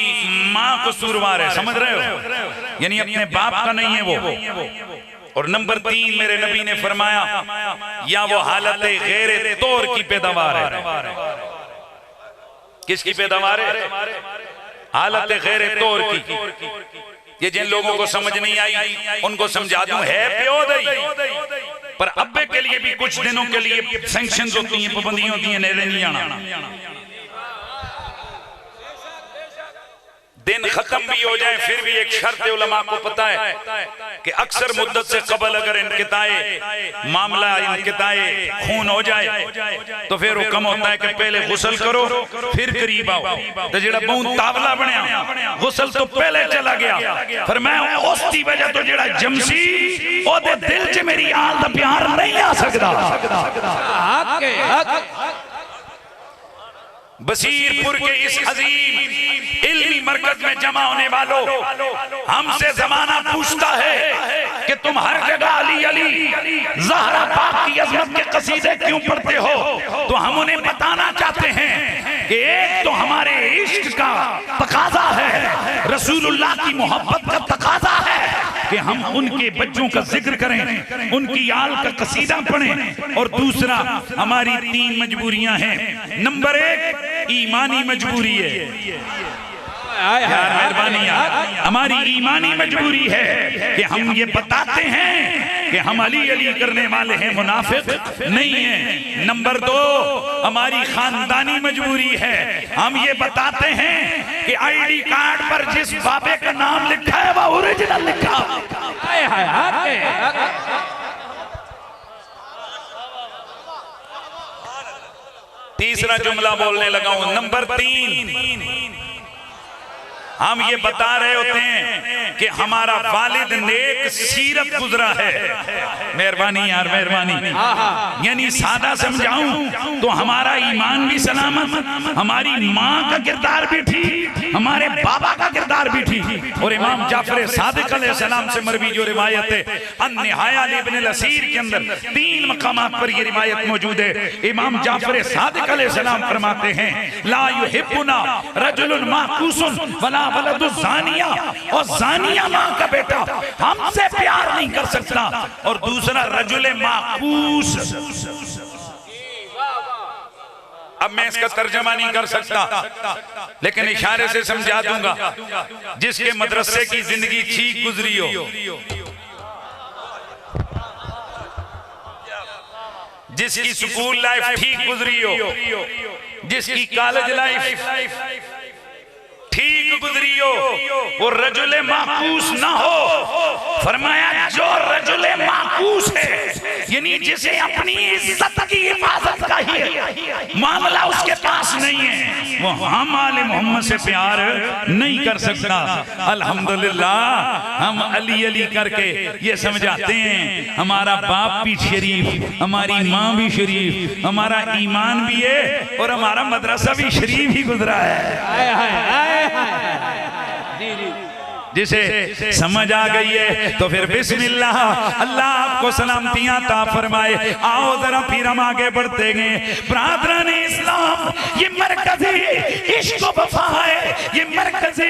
माँ कसूरवार है, समझ रहे हो, यानी अपने बाप का नहीं है वो। और नंबर 3 मेरे नबी ने फरमाया, या वो हालत गैर तौर की पैदावार है। किसकी पैदावार है? हालत गैर तौर की। ये जिन लोगों को समझ नहीं आई उनको समझा दूं, है प्यो दई, पर अब्बे के लिए भी कुछ दिनों के लिए सैंक्शंस होती हैं, पाबंदियां होती हैं, नेड़े नहीं आना। दिन खत्म भी हो जाए फिर भी एक शर्त उलमा को पता है कि अक्सर मुद्दत से कबल अगर इनक़िताए मामला, इनक़िताए खून हो जाए तो फिर हुक्म होता है कि पहले गुस्ल करो फिर करीब आओ। तो जेड़ा बूंद तावला बनया गुस्ल तो पहले चला गया, फिर मैं उसकी वजह तो जेड़ा जमसी ओदे दिल च मेरी आल दा प्यार नहीं आ सकदा। बसीरपुर के इस अजीम इल्मी मरकज में जमा होने वालों, हमसे जमाना पूछता है कि तुम हर जगह अली अली ज़हरा पाक की अज़मत के कसीदे क्यों पढ़ते हो? तो हम उन्हें बताना चाहते हैं कि एक तो हमारे इश्क का तकाजा है, रसूलुल्लाह की मोहब्बत का तकाजा है कि हम उनके बच्चों का जिक्र करें, उनकी आल का कसीदा पढ़ें, और दूसरा हमारी 3 मजबूरियां हैं। नंबर 1 ईमानी मजबूरी है, यार मेहरबानी यार, हमारी ईमानी मजबूरी है कि हम ये बताते हैं कि हम अली अली करने वाले हैं, मुनाफिक नहीं है। नंबर 2 हमारी खानदानी मजबूरी है, हम ये बताते हैं कि आईडी कार्ड पर जिस बाबे का नाम लिखा है वो ओरिजिनल लिखा है। तीसरा जुमला बोलने लगा हूं, नंबर 3 हम ये बता रहे होते हैं कि हमारा वालिद नेक सीरत गुजरा है। मेहरबानी यार, मेहरबानी। यानी सादा समझाऊं तो हमारा ईमान भी सलामत, हमारी माँ का किरदार भी ठीक, हमारे बाबा का किरदार भी ठीक। और इमाम जाफर सादिक अलैहिस्सलाम से मरवी जो रिवायत है अन-निहाया इब्न अल-असीर के अंदर 3 मकामात पर ये रिवायत मौजूद है। इमाम जाफर सादिक अलैहिस्सलाम फरमाते हैं ला युहिब्बुना रजुलुन माकूसुन वला वलदु ज़ानिया, और ज़ानिया माँ का बेटा हमसे प्यार नहीं कर सकता। और दूसरा रजुल माकूस, अब मैं इसका तर्जमा नहीं कर सकता लेकिन इशारे से समझा दूंगा। जिसके मदरसे की जिंदगी ठीक गुजरी हो, जिसकी स्कूल लाइफ ठीक गुजरी हो, जिसकी कॉलेज लाइफ ठीक गुजरी हो, वो रजुले माकूस ना हो। फरमाया जो रजुले माकूस है, यानी जिसे अपनी इज्जत की हिफाजत का ही मामला उसके पास नहीं है, वो हम आले मोहम्मद से प्यार नहीं कर सकता। अल्हम्दुलिल्लाह हम अली अली करके ये समझाते हैं हमारा बाप भी शरीफ, हमारी माँ भी शरीफ, हमारा ईमान भी है और हमारा मदरसा भी शरीफ ही गुजरा है। जिसे समझ आ गई है तो फिर बिस्मिल्लाह, अल्लाह आपको सलामतियां ता फरमाए। आओ जरा फिर हम आगे बढ़ते गए। ब्रादरान इस्लाम, ये मरकज़े इश्क व वफा है, ये मरकज़े